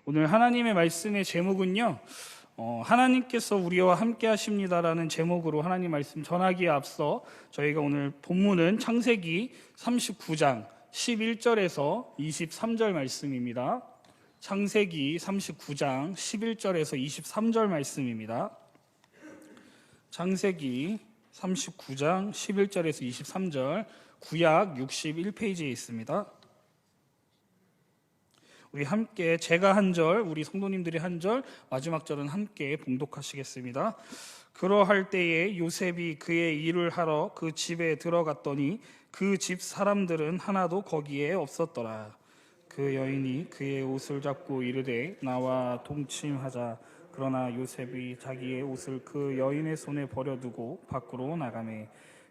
오늘 하나님의 말씀의 제목은요, 하나님께서 우리와 함께 하십니다라는 제목으로 하나님 말씀 전하기에 앞서 저희가 오늘 본문은 창세기 39장 11절에서 23절 말씀입니다. 창세기 39장 11절에서 23절 말씀입니다. 창세기 39장 11절에서 23절, 구약 61페이지에 있습니다. 우리 함께 제가 한 절, 우리 성도님들이 한 절, 마지막 절은 함께 봉독하시겠습니다. 그러할 때에 요셉이 그의 일을 하러 그 집에 들어갔더니 그 집 사람들은 하나도 거기에 없었더라. 그 여인이 그의 옷을 잡고 이르되 나와 동침하자. 그러나 요셉이 자기의 옷을 그 여인의 손에 버려두고 밖으로 나가매.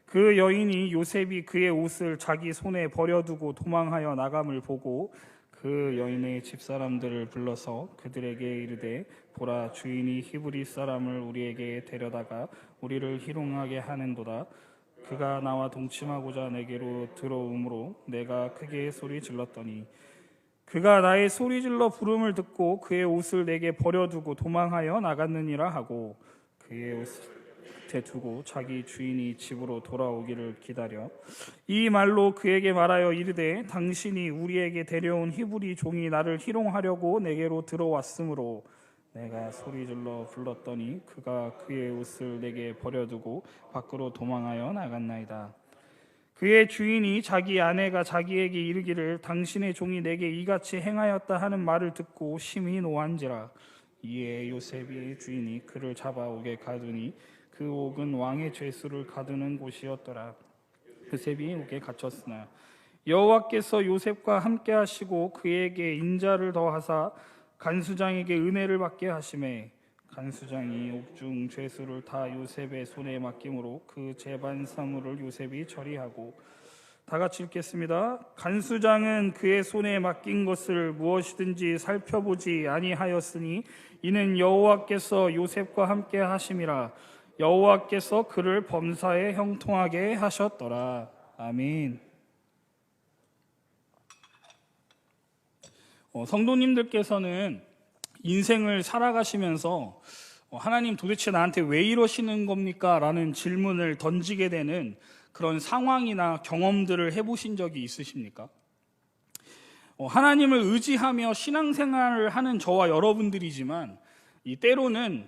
그 여인이 요셉이 그의 옷을 자기 손에 버려두고 도망하여 나감을 보고 그 여인의 집사람들을 불러서 그들에게 이르되 보라, 주인이 히브리 사람을 우리에게 데려다가 우리를 희롱하게 하는도다. 그가 나와 동침하고자 내게로 들어오므로 내가 크게 소리 질렀더니 그가 나의 소리 질러 부름을 듣고 그의 옷을 내게 버려두고 도망하여 나갔느니라 하고 그의 옷을 두고 자기 주인이 집으로 돌아오기를 기다려 이 말로 그에게 말하여 이르되 당신이 우리에게 데려온 히브리 종이 나를 희롱하려고 내게로 들어왔으므로 내가 소리질러 불렀더니 그가 그의 옷을 내게 버려두고 밖으로 도망하여 나갔나이다. 그의 주인이 자기 아내가 자기에게 이르기를 당신의 종이 내게 이같이 행하였다 하는 말을 듣고 심히 노한지라. 이에 요셉의 주인이 그를 잡아오게 가두니 그 옥은 왕의 죄수를 가두는 곳이었더라. 요셉이 옥에 갇혔으나 여호와께서 요셉과 함께 하시고 그에게 인자를 더하사 간수장에게 은혜를 받게 하시매 간수장이 옥중 죄수를 다 요셉의 손에 맡김으로 그 재반 사물을 요셉이 처리하고. 다 같이 읽겠습니다. 간수장은 그의 손에 맡긴 것을 무엇이든지 살펴보지 아니하였으니 이는 여호와께서 요셉과 함께 하심이라. 여호와께서 그를 범사에 형통하게 하셨더라. 아멘. 성도님들께서는 인생을 살아가시면서 하나님 도대체 나한테 왜 이러시는 겁니까? 라는 질문을 던지게 되는 그런 상황이나 경험들을 해보신 적이 있으십니까? 하나님을 의지하며 신앙생활을 하는 저와 여러분들이지만 때로는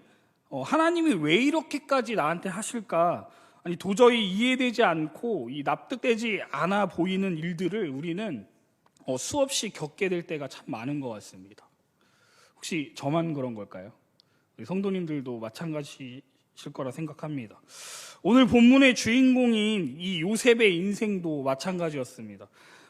하나님이 왜 이렇게까지 나한테 하실까? 아니 도저히 이해되지 않고 납득되지 않아 보이는 일들을 우리는 수없이 겪게 될 때가 참 많은 것 같습니다. 혹시 저만 그런 걸까요? 성도님들도 마찬가지실 거라 생각합니다. 오늘 본문의 주인공인 이 요셉의 인생도 마찬가지였습니다.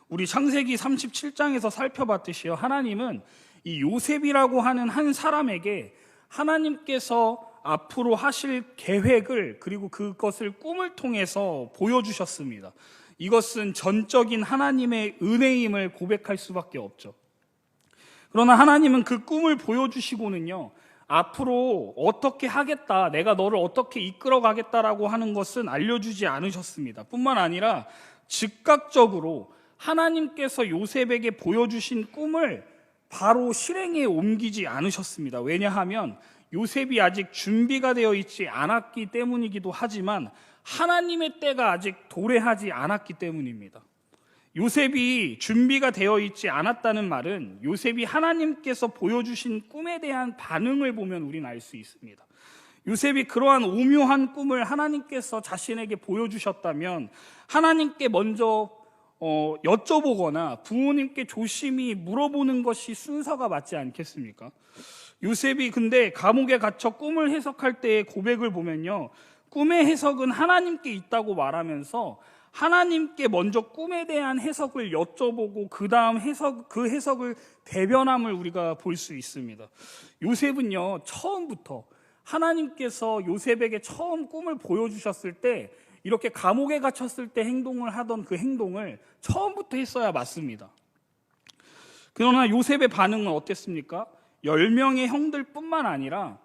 우리 창세기 37장에서 살펴봤듯이요, 하나님은 이 요셉이라고 하는 한 사람에게 하나님께서 앞으로 하실 계획을 그리고 그것을 꿈을 통해서 보여주셨습니다. 이것은 전적인 하나님의 은혜임을 고백할 수밖에 없죠. 그러나 하나님은 그 꿈을 보여주시고는요, 앞으로 어떻게 하겠다, 내가 너를 어떻게 이끌어 가겠다라고 하는 것은 알려주지 않으셨습니다. 뿐만 아니라 즉각적으로 하나님께서 요셉에게 보여주신 꿈을 바로 실행에 옮기지 않으셨습니다. 왜냐하면 요셉이 아직 준비가 되어 있지 않았기 때문이기도 하지만 하나님의 때가 아직 도래하지 않았기 때문입니다. 요셉이 준비가 되어 있지 않았다는 말은 요셉이 하나님께서 보여주신 꿈에 대한 반응을 보면 우리는 알 수 있습니다. 요셉이 그러한 오묘한 꿈을 하나님께서 자신에게 보여주셨다면 하나님께 먼저 여쭤보거나 부모님께 조심히 물어보는 것이 순서가 맞지 않겠습니까? 요셉이 근데 감옥에 갇혀 꿈을 해석할 때의 고백을 보면요, 꿈의 해석은 하나님께 있다고 말하면서 하나님께 먼저 꿈에 대한 해석을 여쭤보고 그 다음 그 해석을 대변함을 우리가 볼 수 있습니다. 요셉은요, 처음부터 하나님께서 요셉에게 처음 꿈을 보여주셨을 때 이렇게 감옥에 갇혔을 때 행동을 하던 그 행동을 처음부터 했어야 맞습니다. 그러나 요셉의 반응은 어땠습니까? 10명의 형들뿐만 아니라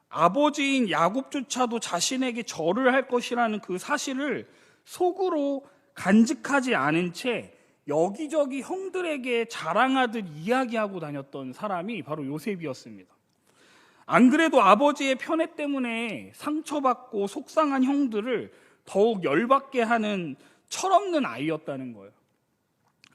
아버지인 야곱조차도 자신에게 절을 할 것이라는 그 사실을 속으로 간직하지 않은 채 여기저기 형들에게 자랑하듯 이야기하고 다녔던 사람이 바로 요셉이었습니다. 안 그래도 아버지의 편애 때문에 상처받고 속상한 형들을 더욱 열받게 하는 철없는 아이였다는 거예요.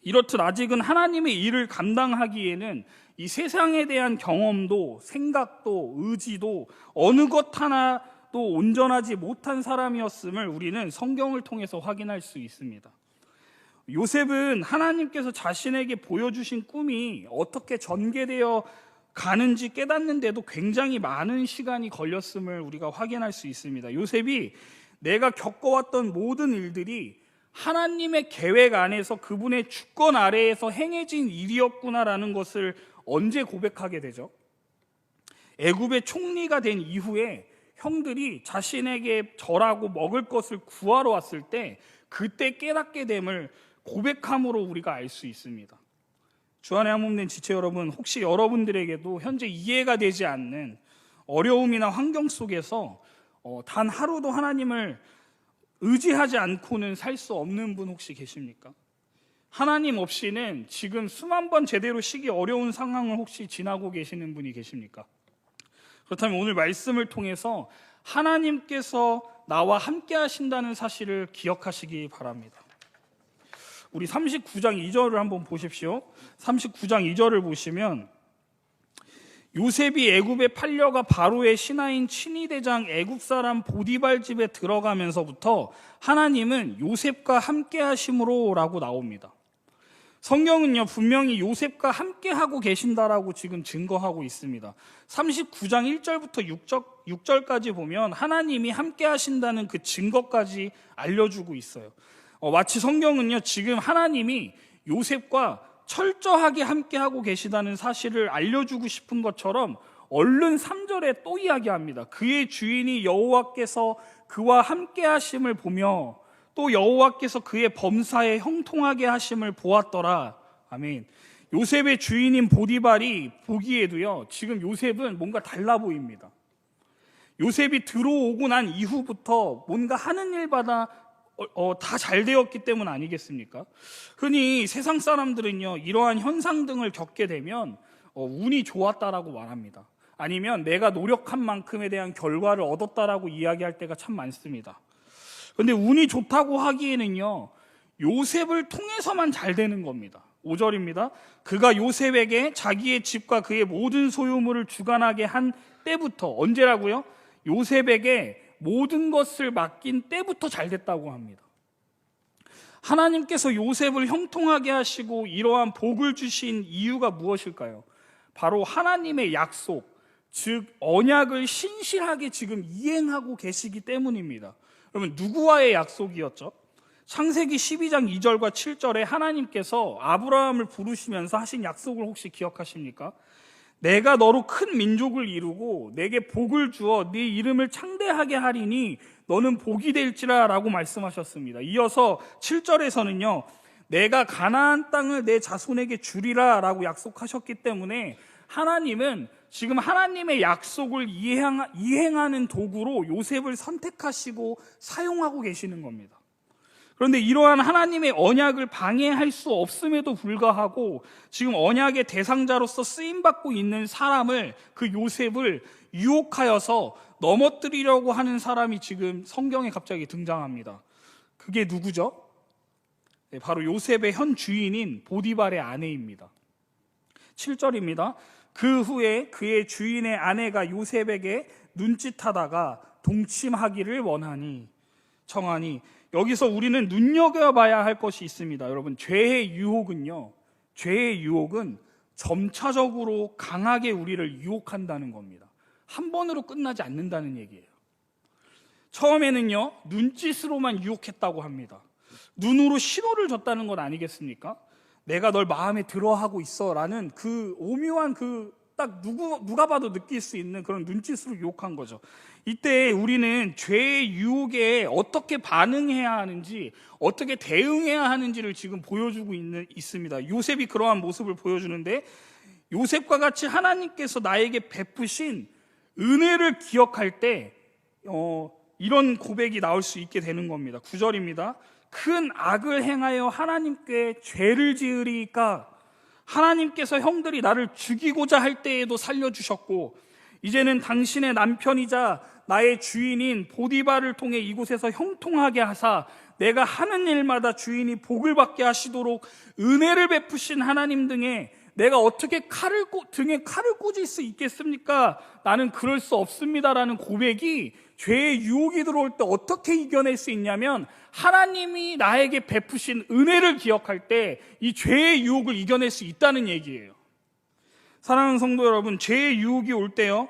이렇듯 아직은 하나님의 일을 감당하기에는 이 세상에 대한 경험도 생각도 의지도 어느 것 하나도 온전하지 못한 사람이었음을 우리는 성경을 통해서 확인할 수 있습니다. 요셉은 하나님께서 자신에게 보여주신 꿈이 어떻게 전개되어 가는지 깨닫는데도 굉장히 많은 시간이 걸렸음을 우리가 확인할 수 있습니다. 요셉이 내가 겪어왔던 모든 일들이 하나님의 계획 안에서 그분의 주권 아래에서 행해진 일이었구나라는 것을 언제 고백하게 되죠? 애굽의 총리가 된 이후에 형들이 자신에게 절하고 먹을 것을 구하러 왔을 때 그때 깨닫게 됨을 고백함으로 우리가 알 수 있습니다. 주안의 한몸된 지체 여러분, 혹시 여러분들에게도 현재 이해가 되지 않는 어려움이나 환경 속에서 단 하루도 하나님을 의지하지 않고는 살 수 없는 분 혹시 계십니까? 하나님 없이는 지금 수만 번 제대로 쉬기 어려운 상황을 혹시 지나고 계시는 분이 계십니까? 그렇다면 오늘 말씀을 통해서 하나님께서 나와 함께 하신다는 사실을 기억하시기 바랍니다. 우리 39장 2절을 한번 보십시오. 39장 2절을 보시면 요셉이 애굽에 팔려가 바로의 신하인 친위대장 애굽 사람 보디발 집에 들어가면서부터 하나님은 요셉과 함께 하심으로 라고 나옵니다. 성경은요 분명히 요셉과 함께 하고 계신다라고 지금 증거하고 있습니다. 39장 1절부터 6절까지 보면 하나님이 함께 하신다는 그 증거까지 알려주고 있어요. 마치 성경은요 지금 하나님이 요셉과 철저하게 함께하고 계시다는 사실을 알려주고 싶은 것처럼 얼른 3절에 또 이야기합니다. 그의 주인이 여호와께서 그와 함께 하심을 보며 또 여호와께서 그의 범사에 형통하게 하심을 보았더라. 아멘. 요셉의 주인인 보디발이 보기에도요 지금 요셉은 뭔가 달라 보입니다. 요셉이 들어오고 난 이후부터 뭔가 하는 일마다 다 잘 되었기 때문 아니겠습니까? 흔히 세상 사람들은요 이러한 현상 등을 겪게 되면 운이 좋았다라고 말합니다. 아니면 내가 노력한 만큼에 대한 결과를 얻었다라고 이야기할 때가 참 많습니다. 그런데 운이 좋다고 하기에는요 요셉을 통해서만 잘 되는 겁니다. 5절입니다. 그가 요셉에게 자기의 집과 그의 모든 소유물을 주관하게 한 때부터, 언제라고요? 요셉에게 모든 것을 맡긴 때부터 잘 됐다고 합니다. 하나님께서 요셉을 형통하게 하시고 이러한 복을 주신 이유가 무엇일까요? 바로 하나님의 약속, 즉 언약을 신실하게 지금 이행하고 계시기 때문입니다. 그러면 누구와의 약속이었죠? 창세기 12장 2절과 7절에 하나님께서 아브라함을 부르시면서 하신 약속을 혹시 기억하십니까? 내가 너로 큰 민족을 이루고 내게 복을 주어 네 이름을 창대하게 하리니 너는 복이 될지라 라고 말씀하셨습니다. 이어서 7절에서는요 내가 가나안 땅을 내 자손에게 주리라 라고 약속하셨기 때문에 하나님은 지금 하나님의 약속을 이행하는 도구로 요셉을 선택하시고 사용하고 계시는 겁니다. 그런데 이러한 하나님의 언약을 방해할 수 없음에도 불구하고 지금 언약의 대상자로서 쓰임받고 있는 사람을, 그 요셉을 유혹하여서 넘어뜨리려고 하는 사람이 지금 성경에 갑자기 등장합니다. 그게 누구죠? 네, 바로 요셉의 현 주인인 보디발의 아내입니다. 7절입니다. 그 후에 그의 주인의 아내가 요셉에게 눈짓하다가 동침하기를 원하니 청하니, 여기서 우리는 눈여겨봐야 할 것이 있습니다. 여러분, 죄의 유혹은 점차적으로 강하게 우리를 유혹한다는 겁니다. 한 번으로 끝나지 않는다는 얘기예요. 처음에는요 눈짓으로만 유혹했다고 합니다. 눈으로 신호를 줬다는 건 아니겠습니까? 내가 널 마음에 들어하고 있어 라는 그 오묘한 딱 누가 봐도 느낄 수 있는 그런 눈짓으로 유혹한 거죠. 이때 우리는 죄의 유혹에 어떻게 반응해야 하는지, 어떻게 대응해야 하는지를 지금 보여주고 있습니다. 요셉이 그러한 모습을 보여주는데, 요셉과 같이 하나님께서 나에게 베푸신 은혜를 기억할 때 이런 고백이 나올 수 있게 되는 겁니다. 9절입니다. 큰 악을 행하여 하나님께 죄를 지으리까 하나님께서 형들이 나를 죽이고자 할 때에도 살려주셨고 이제는 당신의 남편이자 나의 주인인 보디발을 통해 이곳에서 형통하게 하사 내가 하는 일마다 주인이 복을 받게 하시도록 은혜를 베푸신 하나님 등에 내가 어떻게 등에 칼을 꽂을 수 있겠습니까? 나는 그럴 수 없습니다라는 고백이 죄의 유혹이 들어올 때 어떻게 이겨낼 수 있냐면 하나님이 나에게 베푸신 은혜를 기억할 때 이 죄의 유혹을 이겨낼 수 있다는 얘기예요. 사랑하는 성도 여러분, 죄의 유혹이 올 때요,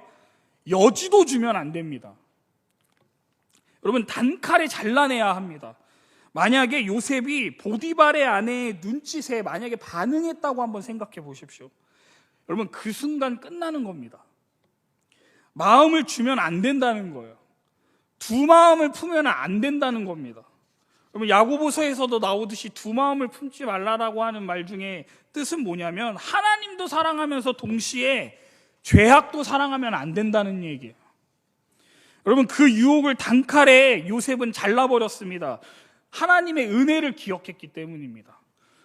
여지도 주면 안 됩니다. 여러분, 단칼에 잘라내야 합니다. 만약에 요셉이 보디발의 아내의 눈짓에 만약에 반응했다고 한번 생각해 보십시오. 여러분, 그 순간 끝나는 겁니다. 마음을 주면 안 된다는 거예요. 두 마음을 품으면 안 된다는 겁니다. 여러분, 야고보서에서도 나오듯이 두 마음을 품지 말라라고 하는 말 중에 뜻은 뭐냐면 하나님도 사랑하면서 동시에 죄악도 사랑하면 안 된다는 얘기예요. 여러분, 그 유혹을 단칼에 요셉은 잘라버렸습니다. 하나님의 은혜를 기억했기 때문입니다.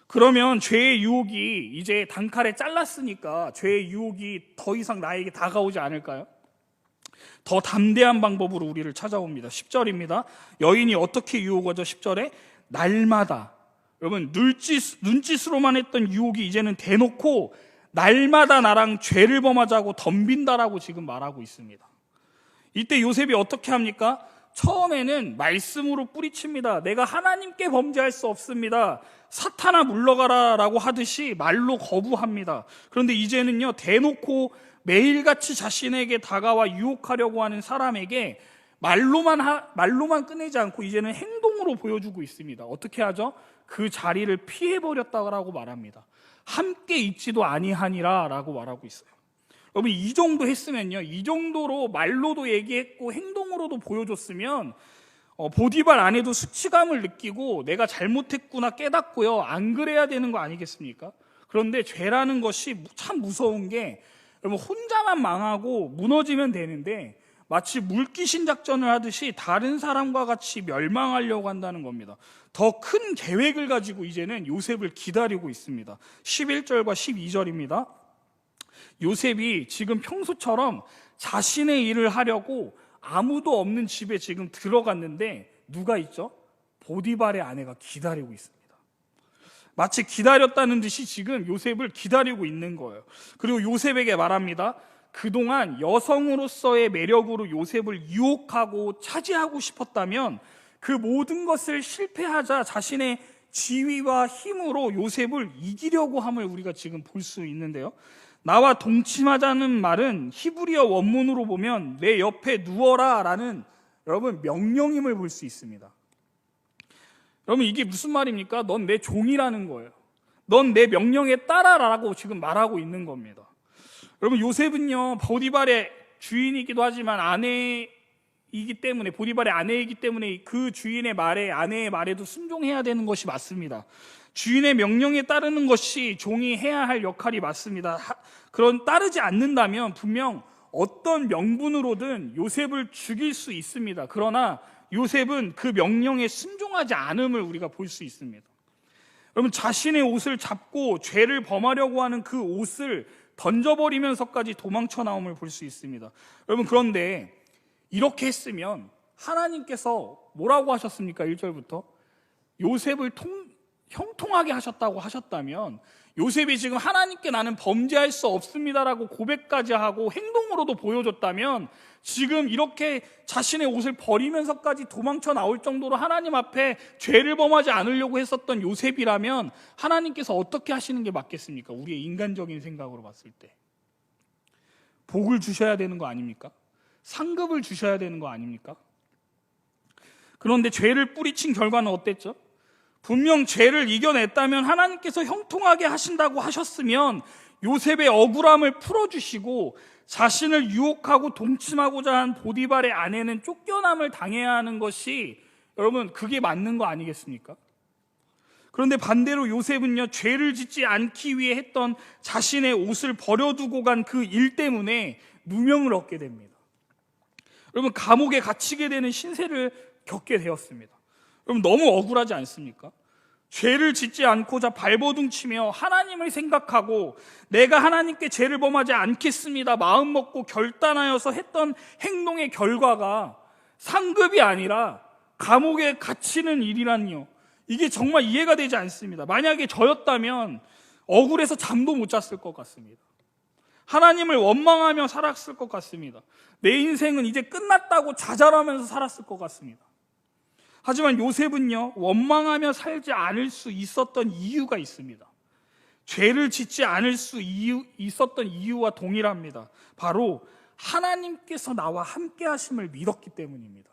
그러면 죄의 유혹이 이제 단칼에 잘랐으니까 죄의 유혹이 더 이상 나에게 다가오지 않을까요? 더 담대한 방법으로 우리를 찾아옵니다. 10절입니다. 여인이 어떻게 유혹하죠? 10절에 날마다, 여러분, 눈짓으로만 했던 유혹이 이제는 대놓고 날마다 나랑 죄를 범하자고 덤빈다라고 지금 말하고 있습니다. 이때 요셉이 어떻게 합니까? 처음에는 말씀으로 뿌리칩니다. 내가 하나님께 범죄할 수 없습니다. 사탄아 물러가라 라고 하듯이 말로 거부합니다. 그런데 이제는요, 대놓고 매일같이 자신에게 다가와 유혹하려고 하는 사람에게 말로만 끝내지 않고 이제는 행동으로 보여주고 있습니다. 어떻게 하죠? 그 자리를 피해버렸다고 말합니다. 함께 있지도 아니하니라 라고 말하고 있어요. 여러분, 이 정도 했으면요, 이 정도로 말로도 얘기했고 행동으로도 보여줬으면 보디발 아내도 수치감을 느끼고 내가 잘못했구나 깨닫고요, 안 그래야 되는 거 아니겠습니까? 그런데 죄라는 것이 참 무서운 게, 여러분, 혼자만 망하고 무너지면 되는데 마치 물귀신 작전을 하듯이 다른 사람과 같이 멸망하려고 한다는 겁니다. 더 큰 계획을 가지고 이제는 요셉을 기다리고 있습니다. 11절과 12절입니다. 요셉이 지금 평소처럼 자신의 일을 하려고 아무도 없는 집에 지금 들어갔는데 누가 있죠? 보디발의 아내가 기다리고 있습니다. 마치 기다렸다는 듯이 지금 요셉을 기다리고 있는 거예요. 그리고 요셉에게 말합니다. 그동안 여성으로서의 매력으로 요셉을 유혹하고 차지하고 싶었다면 그 모든 것을 실패하자 자신의 지위와 힘으로 요셉을 이기려고 함을 우리가 지금 볼 수 있는데요. 나와 동침하자는 말은 히브리어 원문으로 보면 내 옆에 누워라 라는, 여러분, 명령임을 볼 수 있습니다. 여러분, 이게 무슨 말입니까? 넌 내 종이라는 거예요. 넌 내 명령에 따라라고 지금 말하고 있는 겁니다. 여러분, 요셉은요, 보디발의 주인이기도 하지만 아내이기 때문에, 보디발의 아내이기 때문에 그 주인의 말에, 아내의 말에도 순종해야 되는 것이 맞습니다. 주인의 명령에 따르는 것이 종이 해야 할 역할이 맞습니다. 그런 따르지 않는다면 분명 어떤 명분으로든 요셉을 죽일 수 있습니다. 그러나 요셉은 그 명령에 순종하지 않음을 우리가 볼 수 있습니다. 여러분, 자신의 옷을 잡고 죄를 범하려고 하는 그 옷을 던져버리면서까지 도망쳐 나옴을 볼 수 있습니다. 여러분, 그런데 이렇게 했으면 하나님께서 뭐라고 하셨습니까? 1절부터 요셉을 형통하게 하셨다고 하셨다면, 요셉이 지금 하나님께 나는 범죄할 수 없습니다라고 고백까지 하고 행동으로도 보여줬다면, 지금 이렇게 자신의 옷을 버리면서까지 도망쳐 나올 정도로 하나님 앞에 죄를 범하지 않으려고 했었던 요셉이라면 하나님께서 어떻게 하시는 게 맞겠습니까? 우리의 인간적인 생각으로 봤을 때 복을 주셔야 되는 거 아닙니까? 상급을 주셔야 되는 거 아닙니까? 그런데 죄를 뿌리친 결과는 어땠죠? 분명 죄를 이겨냈다면 하나님께서 형통하게 하신다고 하셨으면 요셉의 억울함을 풀어주시고 자신을 유혹하고 동침하고자 한 보디발의 아내는 쫓겨남을 당해야 하는 것이, 여러분, 그게 맞는 거 아니겠습니까? 그런데 반대로 요셉은요, 죄를 짓지 않기 위해 했던 자신의 옷을 버려두고 간 그 일 때문에 누명을 얻게 됩니다. 여러분, 감옥에 갇히게 되는 신세를 겪게 되었습니다. 그럼 너무 억울하지 않습니까? 죄를 짓지 않고자 발버둥치며 하나님을 생각하고 내가 하나님께 죄를 범하지 않겠습니다 마음 먹고 결단하여서 했던 행동의 결과가 상급이 아니라 감옥에 갇히는 일이라니요. 이게 정말 이해가 되지 않습니다. 만약에 저였다면 억울해서 잠도 못 잤을 것 같습니다. 하나님을 원망하며 살았을 것 같습니다. 내 인생은 이제 끝났다고 자잘하면서 살았을 것 같습니다. 하지만 요셉은요, 원망하며 살지 않을 수 있었던 이유가 있습니다. 죄를 짓지 않을 수 있었던 이유와 동일합니다. 바로 하나님께서 나와 함께 하심을 믿었기 때문입니다.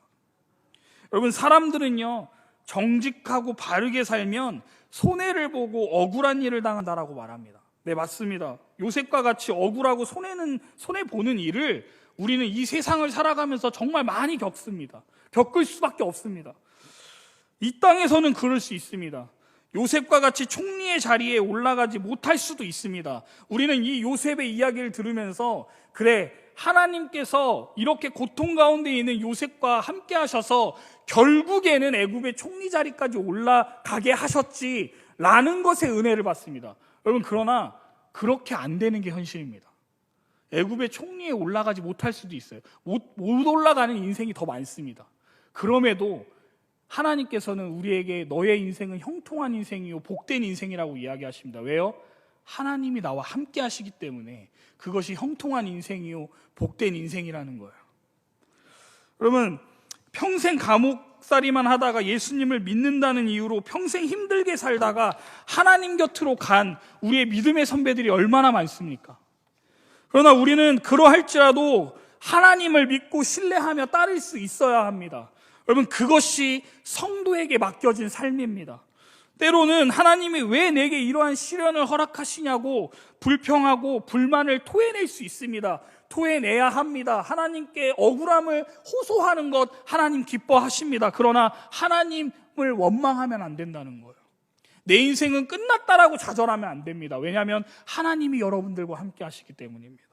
여러분, 사람들은요, 정직하고 바르게 살면 손해를 보고 억울한 일을 당한다라고 말합니다. 네, 맞습니다. 요셉과 같이 억울하고 손해보는 일을 우리는 이 세상을 살아가면서 정말 많이 겪습니다. 겪을 수밖에 없습니다. 이 땅에서는 그럴 수 있습니다. 요셉과 같이 총리의 자리에 올라가지 못할 수도 있습니다. 우리는 이 요셉의 이야기를 들으면서 그래, 하나님께서 이렇게 고통 가운데 있는 요셉과 함께 하셔서 결국에는 애굽의 총리 자리까지 올라가게 하셨지라는 것에 은혜를 받습니다. 여러분, 그러나 그렇게 안 되는 게 현실입니다. 애굽의 총리에 올라가지 못할 수도 있어요. 못 올라가는 인생이 더 많습니다. 그럼에도 하나님께서는 우리에게 너의 인생은 형통한 인생이요 복된 인생이라고 이야기하십니다. 왜요? 하나님이 나와 함께 하시기 때문에 그것이 형통한 인생이요 복된 인생이라는 거예요. 여러분, 평생 감옥살이만 하다가 예수님을 믿는다는 이유로 평생 힘들게 살다가 하나님 곁으로 간 우리의 믿음의 선배들이 얼마나 많습니까? 그러나 우리는 그러할지라도 하나님을 믿고 신뢰하며 따를 수 있어야 합니다. 여러분, 그것이 성도에게 맡겨진 삶입니다. 때로는 하나님이 왜 내게 이러한 시련을 허락하시냐고 불평하고 불만을 토해낼 수 있습니다. 토해내야 합니다. 하나님께 억울함을 호소하는 것 하나님 기뻐하십니다. 그러나 하나님을 원망하면 안 된다는 거예요. 내 인생은 끝났다라고 좌절하면 안 됩니다. 왜냐하면 하나님이 여러분들과 함께 하시기 때문입니다.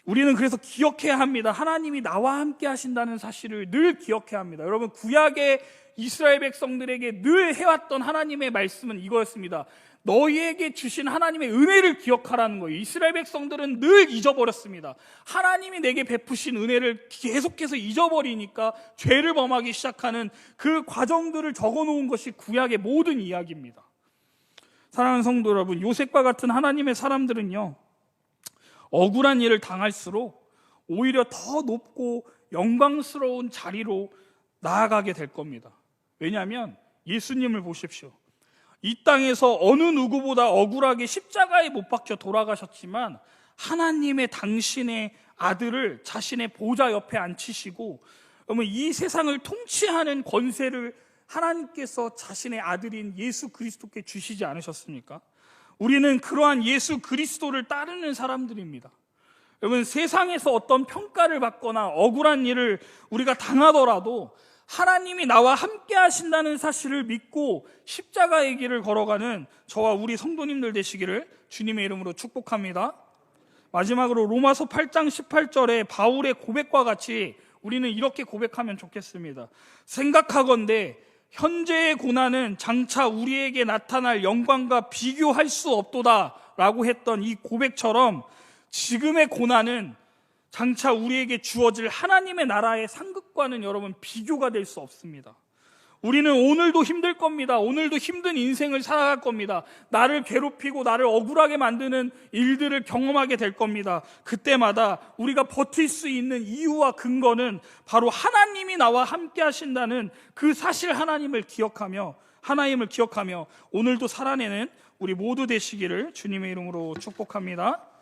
우리는 그래서 기억해야 합니다. 하나님이 나와 함께 하신다는 사실을 늘 기억해야 합니다. 여러분, 구약의 이스라엘 백성들에게 늘 해왔던 하나님의 말씀은 이거였습니다. 너희에게 주신 하나님의 은혜를 기억하라는 거예요. 이스라엘 백성들은 늘 잊어버렸습니다. 하나님이 내게 베푸신 은혜를 계속해서 잊어버리니까 죄를 범하기 시작하는 그 과정들을 적어놓은 것이 구약의 모든 이야기입니다. 사랑하는 성도 여러분, 요셉과 같은 하나님의 사람들은요, 억울한 일을 당할수록 오히려 더 높고 영광스러운 자리로 나아가게 될 겁니다. 왜냐하면 예수님을 보십시오. 이 땅에서 어느 누구보다 억울하게 십자가에 못 박혀 돌아가셨지만 하나님의 당신의 아들을 자신의 보좌 옆에 앉히시고, 그러면 이 세상을 통치하는 권세를 하나님께서 자신의 아들인 예수 그리스도께 주시지 않으셨습니까? 우리는 그러한 예수 그리스도를 따르는 사람들입니다. 여러분, 세상에서 어떤 평가를 받거나 억울한 일을 우리가 당하더라도 하나님이 나와 함께 하신다는 사실을 믿고 십자가의 길을 걸어가는 저와 우리 성도님들 되시기를 주님의 이름으로 축복합니다. 마지막으로 로마서 8장 18절에 바울의 고백과 같이 우리는 이렇게 고백하면 좋겠습니다. 생각하건대 현재의 고난은 장차 우리에게 나타날 영광과 비교할 수 없도다 라고 했던 이 고백처럼 지금의 고난은 장차 우리에게 주어질 하나님의 나라의 상급과는 여러분 비교가 될 수 없습니다. 우리는 오늘도 힘들 겁니다. 오늘도 힘든 인생을 살아갈 겁니다. 나를 괴롭히고 나를 억울하게 만드는 일들을 경험하게 될 겁니다. 그때마다 우리가 버틸 수 있는 이유와 근거는 바로 하나님이 나와 함께 하신다는 그 사실 하나님을 기억하며 오늘도 살아내는 우리 모두 되시기를 주님의 이름으로 축복합니다.